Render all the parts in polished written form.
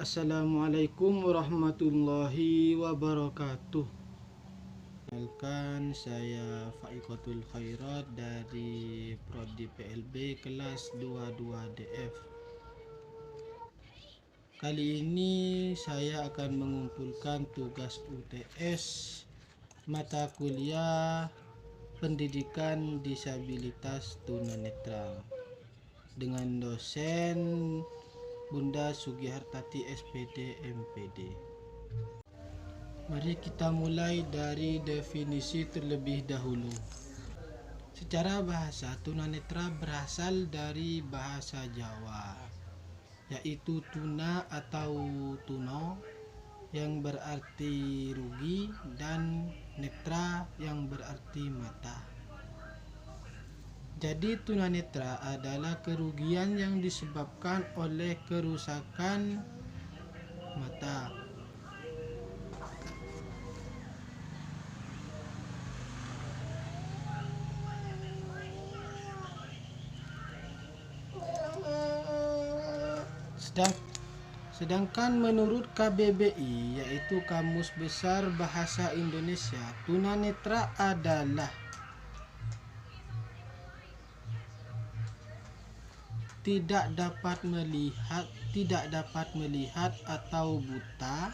Assalamualaikum warahmatullahi wabarakatuh. Kenalkan, saya Faikotul Khairat dari Prodi PLB kelas 22 DF. Kali ini saya akan mengumpulkan tugas UTS mata kuliah pendidikan disabilitas tunanetra dengan dosen Bunda Sugihartati SPD MPD. Mari kita mulai dari definisi terlebih dahulu. Secara bahasa, tunanetra berasal dari bahasa Jawa, yaitu tuna atau tuno yang berarti rugi dan netra yang berarti mata. Jadi tunanetra adalah kerugian yang disebabkan oleh kerusakan mata. Sedangkan menurut KBBI, yaitu Kamus Besar Bahasa Indonesia, tunanetra adalah tidak dapat melihat atau buta,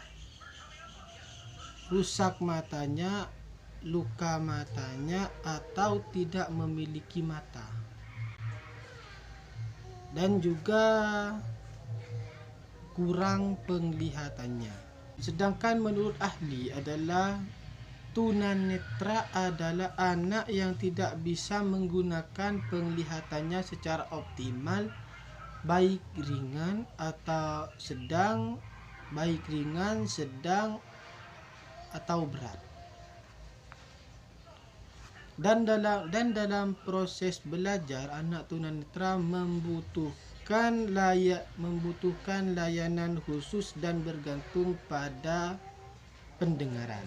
rusak matanya, luka matanya, atau tidak memiliki mata. Dan juga kurang penglihatannya. Sedangkan menurut ahli adalah tunanetra adalah anak yang tidak bisa menggunakan penglihatannya secara optimal, baik ringan, sedang, atau berat. Dan dalam proses belajar, anak tunanetra membutuhkan layanan khusus dan bergantung pada pendengaran.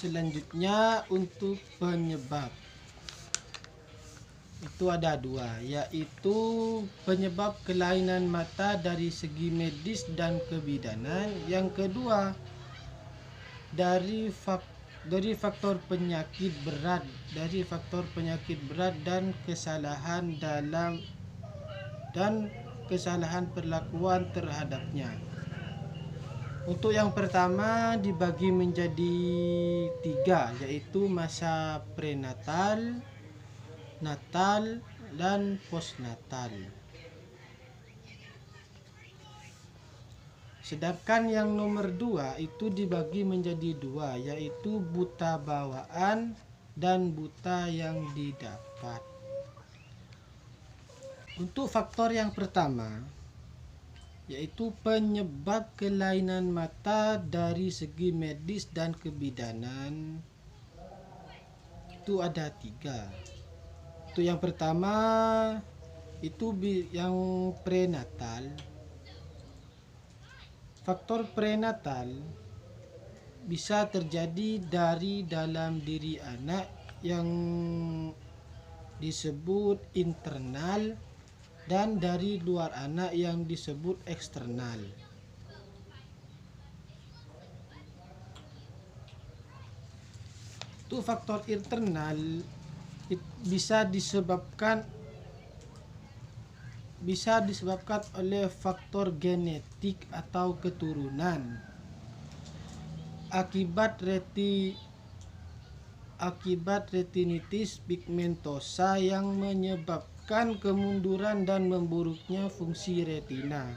Selanjutnya untuk penyebab, itu ada dua, yaitu penyebab kelainan mata dari segi medis dan kebidanan. Yang kedua dari faktor penyakit berat, dan kesalahan perlakuan terhadapnya. Untuk yang pertama dibagi menjadi 3, yaitu masa prenatal, natal, dan postnatal. Sedangkan yang nomor 2 itu dibagi menjadi 2, yaitu buta bawaan dan buta yang didapat. Untuk faktor yang pertama, yaitu penyebab kelainan mata dari segi medis dan kebidanan, itu ada 3. Itu yang pertama itu yang prenatal. Faktor prenatal bisa terjadi dari dalam diri anak yang disebut internal, dan dari luar anak yang disebut eksternal. Itu faktor internal bisa disebabkan oleh faktor genetik atau keturunan akibat retinitis pigmentosa yang menyebabkan kemunduran dan memburuknya fungsi retina.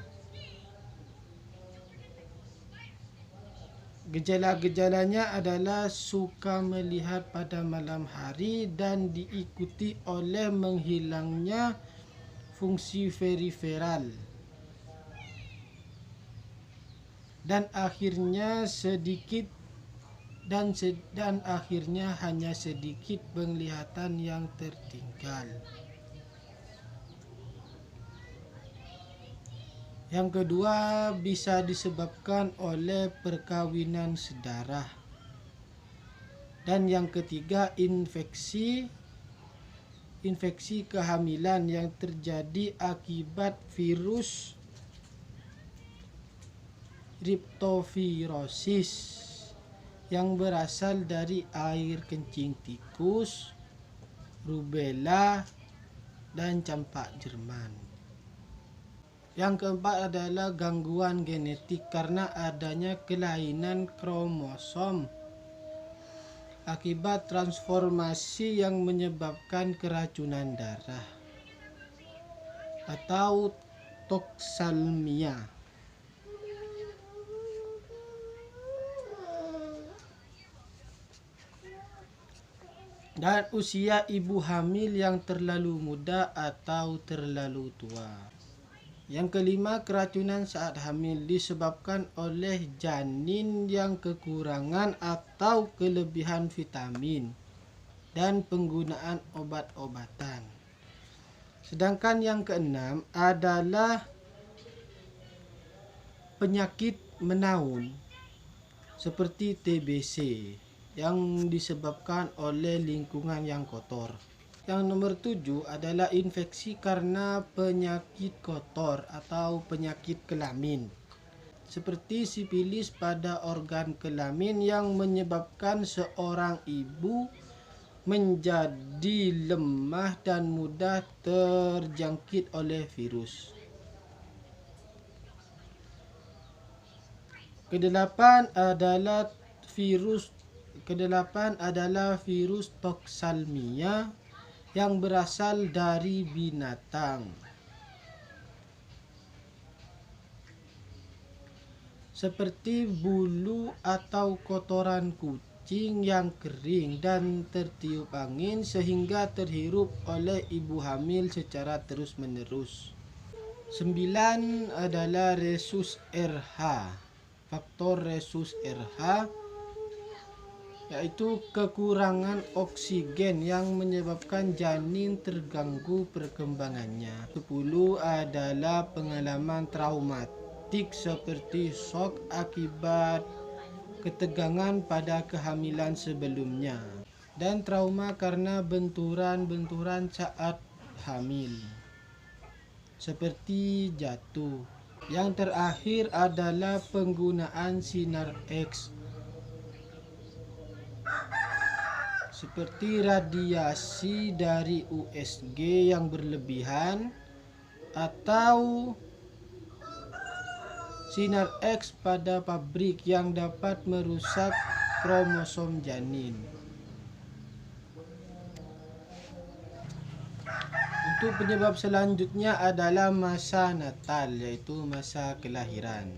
Gejala-gejalanya adalah suka melihat pada malam hari dan diikuti oleh menghilangnya fungsi periferal, dan akhirnya hanya sedikit penglihatan yang tertinggal. Yang kedua bisa disebabkan oleh perkawinan sedarah. Dan yang ketiga infeksi infeksi kehamilan yang terjadi akibat virus riptovirosis yang berasal dari air kencing tikus, rubella, dan campak Jerman. Yang keempat adalah gangguan genetik karena adanya kelainan kromosom akibat transformasi yang menyebabkan keracunan darah atau toksalmia. Dan usia ibu hamil yang terlalu muda atau terlalu tua. Yang kelima, keracunan saat hamil disebabkan oleh janin yang kekurangan atau kelebihan vitamin dan penggunaan obat-obatan. Sedangkan yang keenam adalah penyakit menaun seperti TBC yang disebabkan oleh lingkungan yang kotor. Yang nomor 7 adalah infeksi karena penyakit kotor atau penyakit kelamin seperti sifilis pada organ kelamin yang menyebabkan seorang ibu menjadi lemah dan mudah terjangkit oleh virus. Kedelapan adalah virus toksalmia yang berasal dari binatang seperti bulu atau kotoran kucing yang kering dan tertiup angin sehingga terhirup oleh ibu hamil secara terus-menerus. 9 adalah rhesus RH. Faktor rhesus RH yaitu kekurangan oksigen yang menyebabkan janin terganggu perkembangannya. 10 adalah pengalaman traumatik seperti shock akibat ketegangan pada kehamilan sebelumnya dan trauma karena benturan-benturan saat hamil seperti jatuh. Yang terakhir adalah penggunaan sinar X seperti radiasi dari USG yang berlebihan atau sinar X pada pabrik yang dapat merusak kromosom janin. Untuk penyebab selanjutnya adalah masa natal, yaitu masa kelahiran.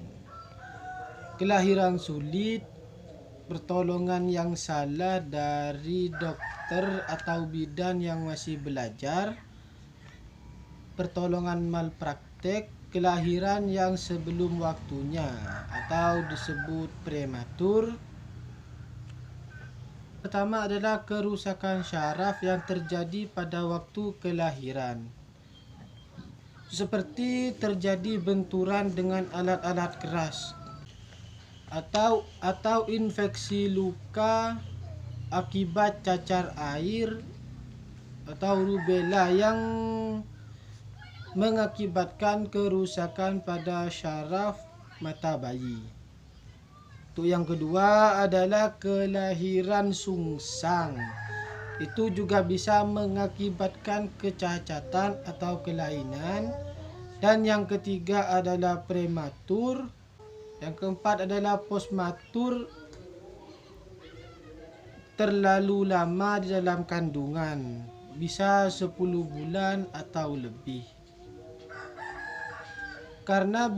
Kelahiran sulit, pertolongan yang salah dari dokter atau bidan yang masih belajar, pertolongan malpraktek, kelahiran yang sebelum waktunya atau disebut prematur. Pertama adalah kerusakan syaraf yang terjadi pada waktu kelahiran, seperti terjadi benturan dengan alat-alat keras atau infeksi luka akibat cacar air atau rubella yang mengakibatkan kerusakan pada syaraf mata bayi. Untuk yang kedua adalah kelahiran sungsang. Itu juga bisa mengakibatkan kecacatan atau kelainan. Dan yang ketiga adalah prematur. Yang keempat adalah postmatur, terlalu lama di dalam kandungan, bisa 10 bulan atau lebih. Karena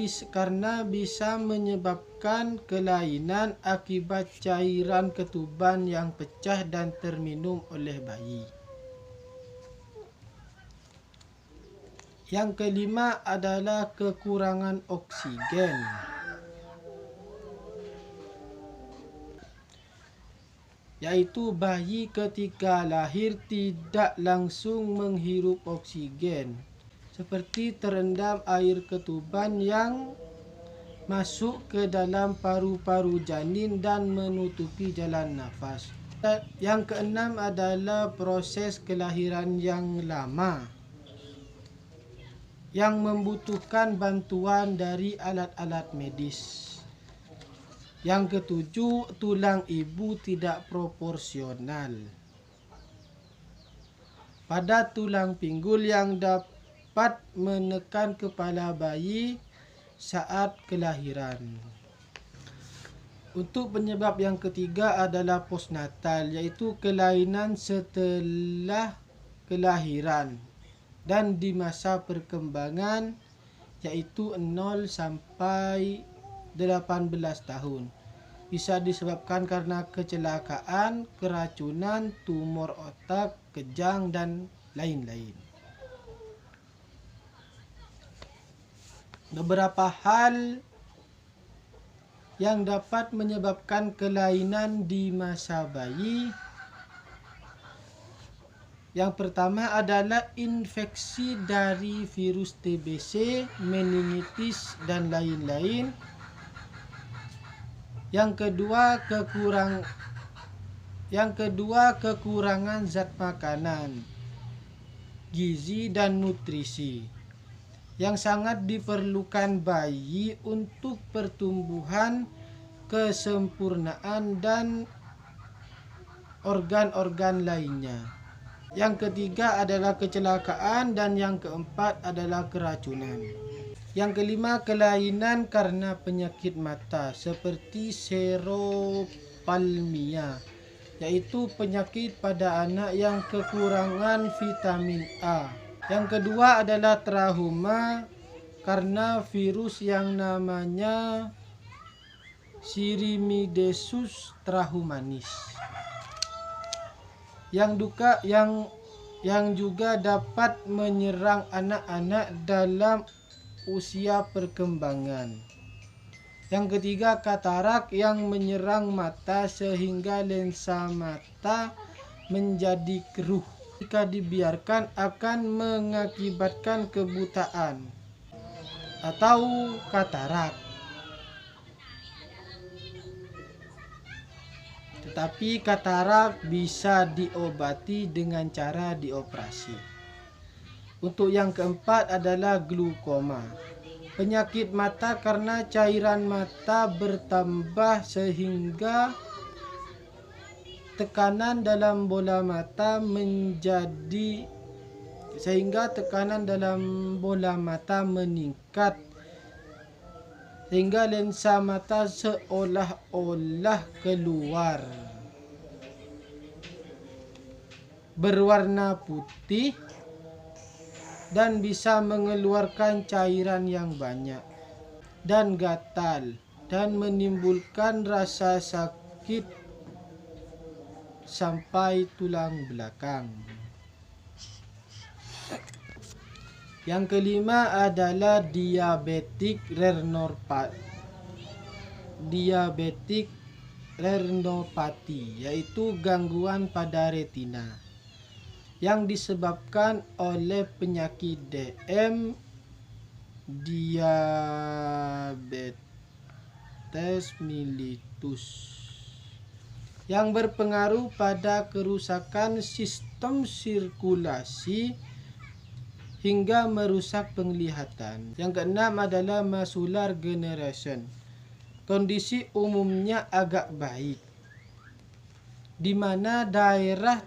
bisa menyebabkan kelainan akibat cairan ketuban yang pecah dan terminum oleh bayi. Yang kelima adalah kekurangan oksigen. Yaitu bayi ketika lahir tidak langsung menghirup oksigen, seperti terendam air ketuban yang masuk ke dalam paru-paru janin dan menutupi jalan nafas. Yang keenam adalah proses kelahiran yang lama yang membutuhkan bantuan dari alat-alat medis. Yang ketujuh, tulang ibu tidak proporsional pada tulang pinggul yang dapat menekan kepala bayi saat kelahiran. Untuk penyebab yang ketiga adalah postnatal, yaitu kelainan setelah kelahiran dan di masa perkembangan, yaitu 0 sampai 18 tahun. Bisa disebabkan karena kecelakaan, keracunan, tumor otak, kejang, dan lain-lain. Beberapa hal yang dapat menyebabkan kelainan di masa bayi. Yang pertama adalah infeksi dari virus TBC, meningitis, dan lain-lain. Yang kedua kekurangan zat makanan, gizi, dan nutrisi yang sangat diperlukan bayi untuk pertumbuhan, kesempurnaan, dan organ-organ lainnya. Yang ketiga adalah kecelakaan, dan yang keempat adalah keracunan. Yang kelima, kelainan karena penyakit mata seperti seropalmia, yaitu penyakit pada anak yang kekurangan vitamin A. Yang kedua adalah trauma karena virus yang namanya Sirimidesus trahumanis. Yang juga dapat menyerang anak-anak dalam usia perkembangan. Yang ketiga, katarak yang menyerang mata sehingga lensa mata menjadi keruh. Jika dibiarkan akan mengakibatkan kebutaan atau katarak. Tetapi katarak bisa diobati dengan cara dioperasi. Untuk yang keempat adalah glaukoma. Penyakit mata karena cairan mata bertambah sehingga tekanan dalam bola mata meningkat sehingga lensa mata seolah-olah keluar, berwarna putih, dan bisa mengeluarkan cairan yang banyak dan gatal dan menimbulkan rasa sakit sampai tulang belakang. Yang kelima adalah diabetic retinopathy, yaitu gangguan pada retina yang disebabkan oleh penyakit DM, diabetes mellitus, yang berpengaruh pada kerusakan sistem sirkulasi hingga merusak penglihatan. Yang keenam adalah macular degeneration. Kondisi umumnya agak baik, di mana daerah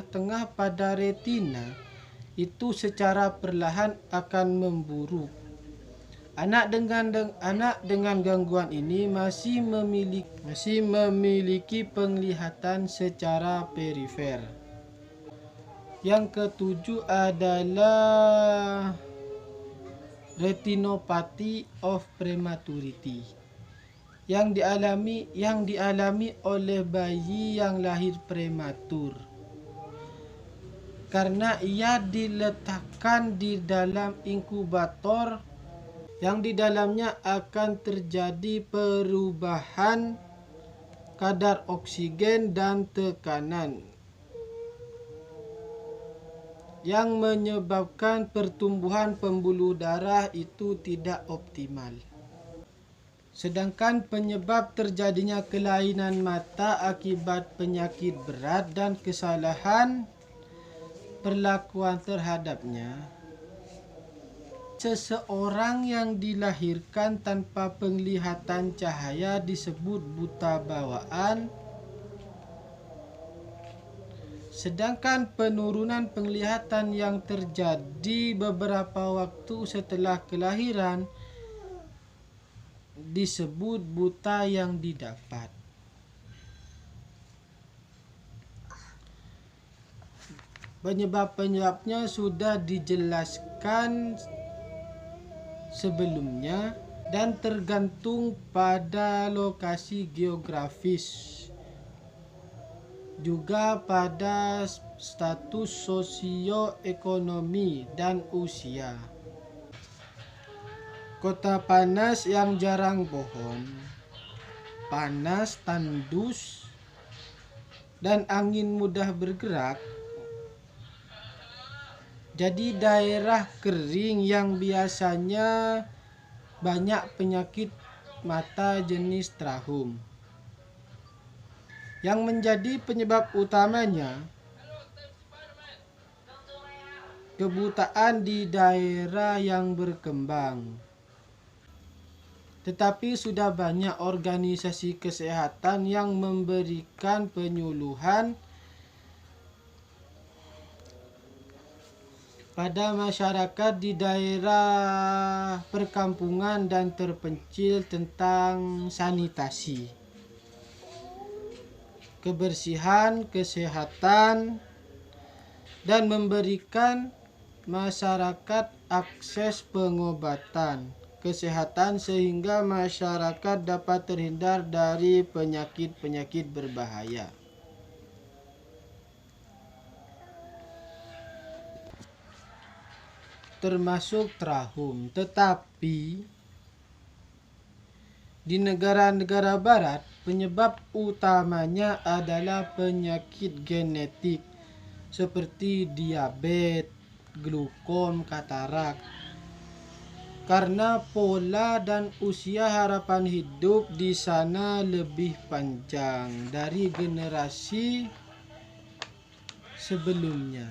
tengah pada retina itu secara perlahan akan memburuk. Anak dengan gangguan ini masih memiliki penglihatan secara perifer. Yang ketujuh adalah retinopathy of prematurity yang dialami oleh bayi yang lahir prematur karena ia diletakkan di dalam inkubator yang di dalamnya akan terjadi perubahan kadar oksigen dan tekanan yang menyebabkan pertumbuhan pembuluh darah itu tidak optimal. Sedangkan penyebab terjadinya kelainan mata akibat penyakit berat dan kesalahan perlakuan terhadapnya. Seseorang yang dilahirkan tanpa penglihatan cahaya disebut buta bawaan. Sedangkan penurunan penglihatan yang terjadi beberapa waktu setelah kelahiran disebut buta yang didapat. Penyebab-penyebabnya sudah dijelaskan sebelumnya dan tergantung pada lokasi geografis, juga pada status sosioekonomi dan usia. Kota panas yang jarang pohon, panas, tandus, dan angin mudah bergerak. Jadi daerah kering yang biasanya banyak penyakit mata jenis trahum. Yang menjadi penyebab utamanya kebutaan di daerah yang berkembang. Tetapi sudah banyak organisasi kesehatan yang memberikan penyuluhan pada masyarakat di daerah perkampungan dan terpencil tentang sanitasi, kebersihan, kesehatan, dan memberikan masyarakat akses pengobatan kesehatan sehingga masyarakat dapat terhindar dari penyakit-penyakit berbahaya. Termasuk trahum, tetapi di negara-negara barat penyebab utamanya adalah penyakit genetik seperti diabetes, glukom, katarak. Karena pola dan usia harapan hidup di sana lebih panjang dari generasi sebelumnya.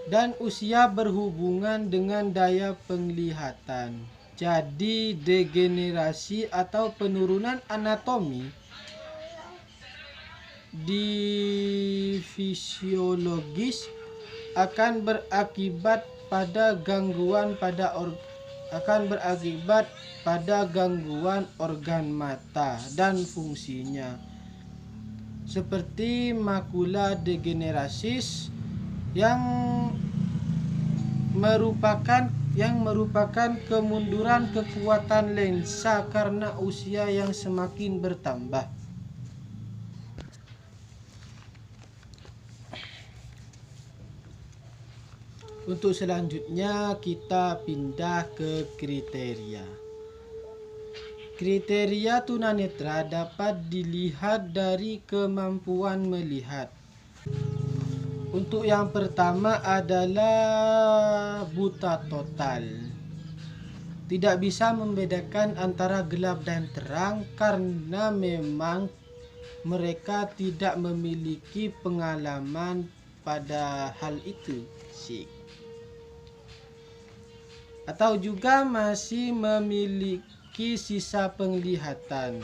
Dan usia berhubungan dengan daya penglihatan. Jadi degenerasi atau penurunan anatomi di fisiologis akan berakibat pada gangguan organ mata dan fungsinya, seperti makula degenerasis yang merupakan kemunduran kekuatan lensa karena usia yang semakin bertambah. Untuk selanjutnya kita pindah ke kriteria. Kriteria tunanetra dapat dilihat dari kemampuan melihat. Untuk yang pertama adalah buta total. Tidak bisa membedakan antara gelap dan terang karena memang mereka tidak memiliki pengalaman pada hal itu. Atau juga masih memiliki sisa penglihatan.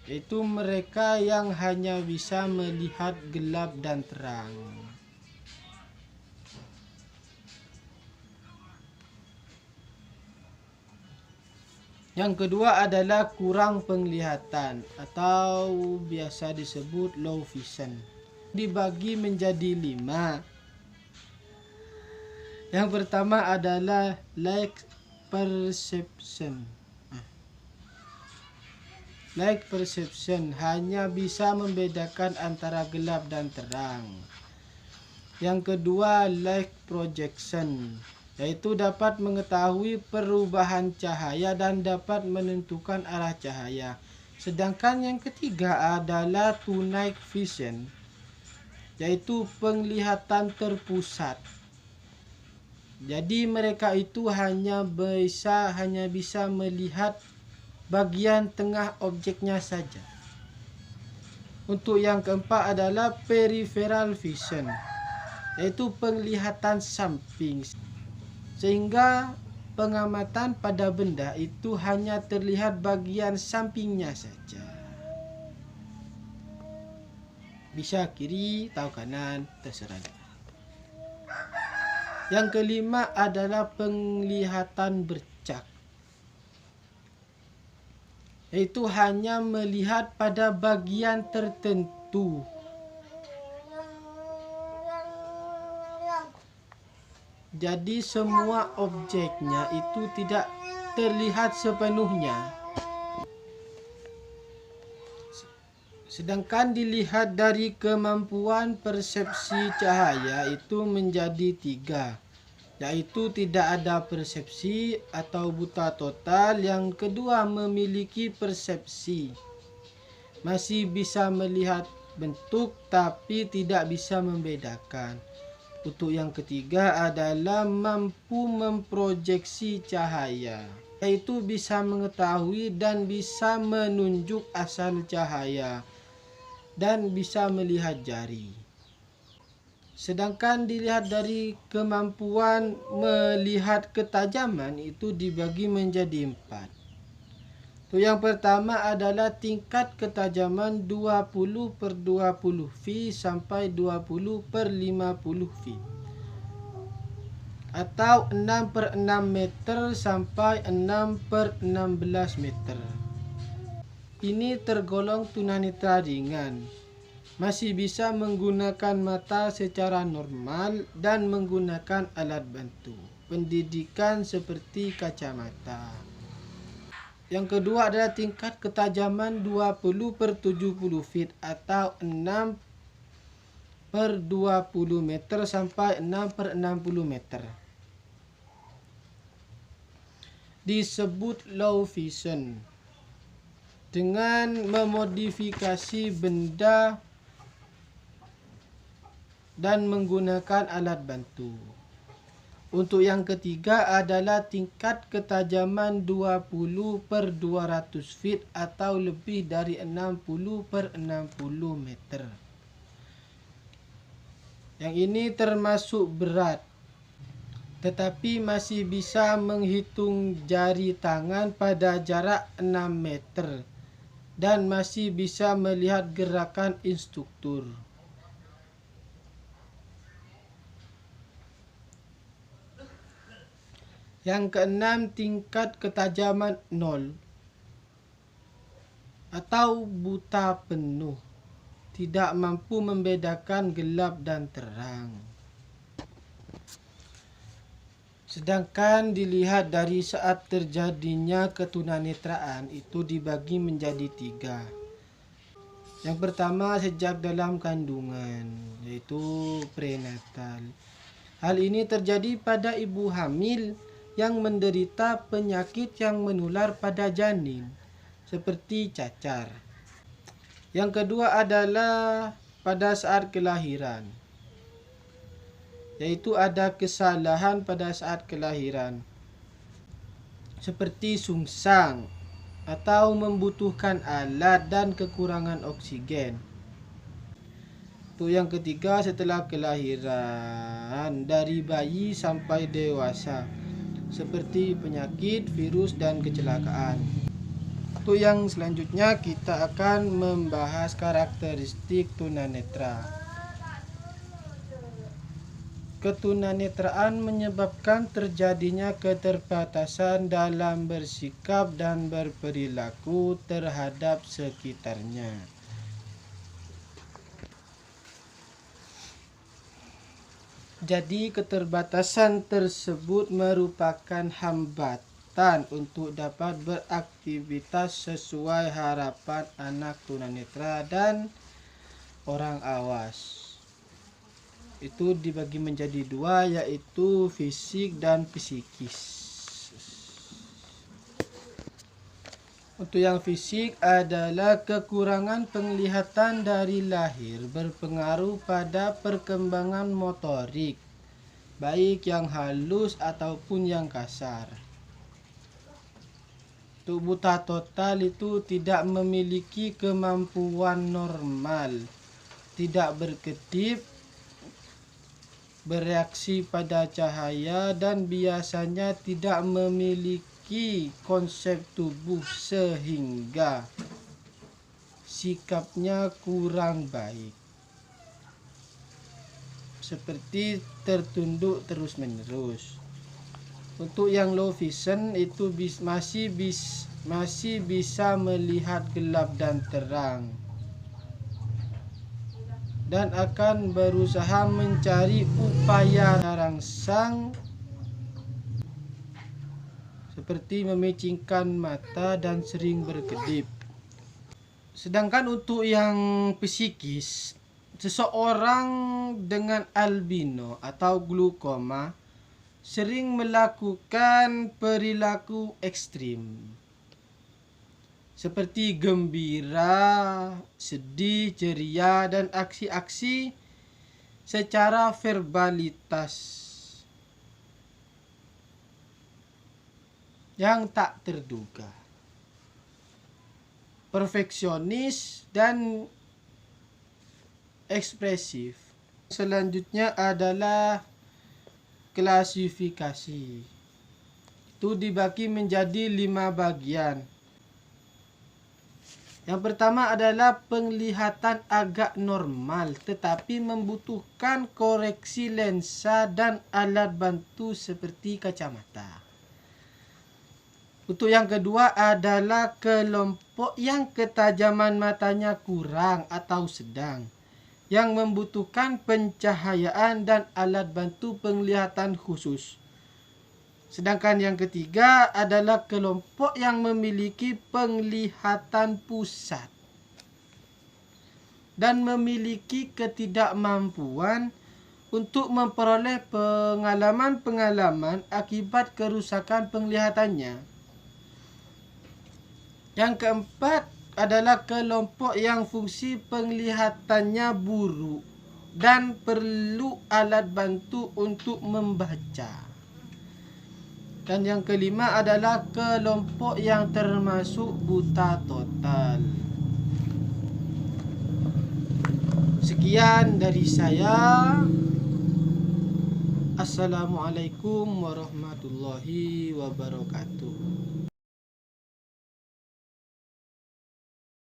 Yaitu mereka yang hanya bisa melihat gelap dan terang. Yang kedua adalah kurang penglihatan atau biasa disebut low vision. Dibagi menjadi 5. Yang pertama adalah light perception. Light perception hanya bisa membedakan antara gelap dan terang. Yang kedua, light projection, yaitu dapat mengetahui perubahan cahaya dan dapat menentukan arah cahaya. Sedangkan yang ketiga adalah night vision, yaitu penglihatan terpusat. Jadi mereka itu hanya bisa melihat bagian tengah objeknya saja. Untuk yang keempat adalah peripheral vision, yaitu penglihatan samping, sehingga pengamatan pada benda itu hanya terlihat bagian sampingnya saja. Bisa kiri atau kanan, terserah. Yang kelima adalah penglihatan bercak, yaitu hanya melihat pada bagian tertentu. Jadi semua objeknya itu tidak terlihat sepenuhnya. Sedangkan dilihat dari kemampuan persepsi cahaya itu menjadi 3, yaitu tidak ada persepsi atau buta total. Yang kedua memiliki persepsi, masih bisa melihat bentuk tapi tidak bisa membedakan. Untuk yang ketiga adalah mampu memproyeksi cahaya, yaitu bisa mengetahui dan bisa menunjuk asal cahaya dan bisa melihat jari. Sedangkan dilihat dari kemampuan melihat ketajaman itu dibagi menjadi 4. Yang pertama adalah tingkat ketajaman 20/20 V sampai 20/50 V, atau 6/6 meter sampai 6/16 meter. Ini tergolong tunanetra ringan, masih bisa menggunakan mata secara normal dan menggunakan alat bantu pendidikan seperti kacamata. Yang kedua adalah tingkat ketajaman 20/70 feet atau 6/20 meter sampai 6/60 meter. Disebut low vision, dengan memodifikasi benda dan menggunakan alat bantu. Untuk yang ketiga adalah tingkat ketajaman 20/200 feet atau lebih dari 60/60 meter. Yang ini termasuk berat, tetapi masih bisa menghitung jari tangan pada jarak 6 meter dan masih bisa melihat gerakan instruktur. Yang keenam, tingkat ketajaman 0 atau buta penuh, tidak mampu membedakan gelap dan terang. Sedangkan dilihat dari saat terjadinya ketunanetraan itu dibagi menjadi 3. Yang pertama sejak dalam kandungan, yaitu prenatal. Hal ini terjadi pada ibu hamil yang menderita penyakit yang menular pada janin, seperti cacar. Yang kedua adalah pada saat kelahiran, yaitu ada kesalahan pada saat kelahiran, seperti sungsang atau membutuhkan alat dan kekurangan oksigen. Untuk yang ketiga setelah kelahiran, dari bayi sampai dewasa, seperti penyakit, virus, dan kecelakaan. Untuk yang selanjutnya kita akan membahas karakteristik tunanetra. Ketunanetraan menyebabkan terjadinya keterbatasan dalam bersikap dan berperilaku terhadap sekitarnya. Jadi keterbatasan tersebut merupakan hambatan untuk dapat beraktivitas sesuai harapan anak tunanetra dan orang awas. Itu dibagi menjadi 2, yaitu fisik dan psikis. Untuk yang fisik adalah kekurangan penglihatan dari lahir berpengaruh pada perkembangan motorik, baik yang halus ataupun yang kasar. Untuk buta total itu tidak memiliki kemampuan normal, tidak berkedip, bereaksi pada cahaya, dan biasanya tidak memiliki konsep tubuh sehingga sikapnya kurang baik, seperti tertunduk terus-menerus. Untuk yang low vision itu masih bisa melihat gelap dan terang, dan akan berusaha mencari upaya merangsang seperti memicingkan mata dan sering berkedip. Sedangkan untuk yang psikis, seseorang dengan albino atau glaukoma sering melakukan perilaku ekstrim seperti gembira, sedih, ceria, dan aksi-aksi secara verbalitas yang tak terduga, perfeksionis, dan ekspresif. Selanjutnya adalah klasifikasi. Itu dibagi menjadi 5 bagian. Yang pertama adalah penglihatan agak normal tetapi membutuhkan koreksi lensa dan alat bantu seperti kacamata. Untuk yang kedua adalah kelompok yang ketajaman matanya kurang atau sedang, yang membutuhkan pencahayaan dan alat bantu penglihatan khusus. Sedangkan yang ketiga adalah kelompok yang memiliki penglihatan pusat dan memiliki ketidakmampuan untuk memperoleh pengalaman-pengalaman akibat kerusakan penglihatannya. Yang keempat adalah kelompok yang fungsi penglihatannya buruk dan perlu alat bantu untuk membaca. Dan yang kelima adalah kelompok yang termasuk buta total. Sekian dari saya. Assalamualaikum warahmatullahi wabarakatuh.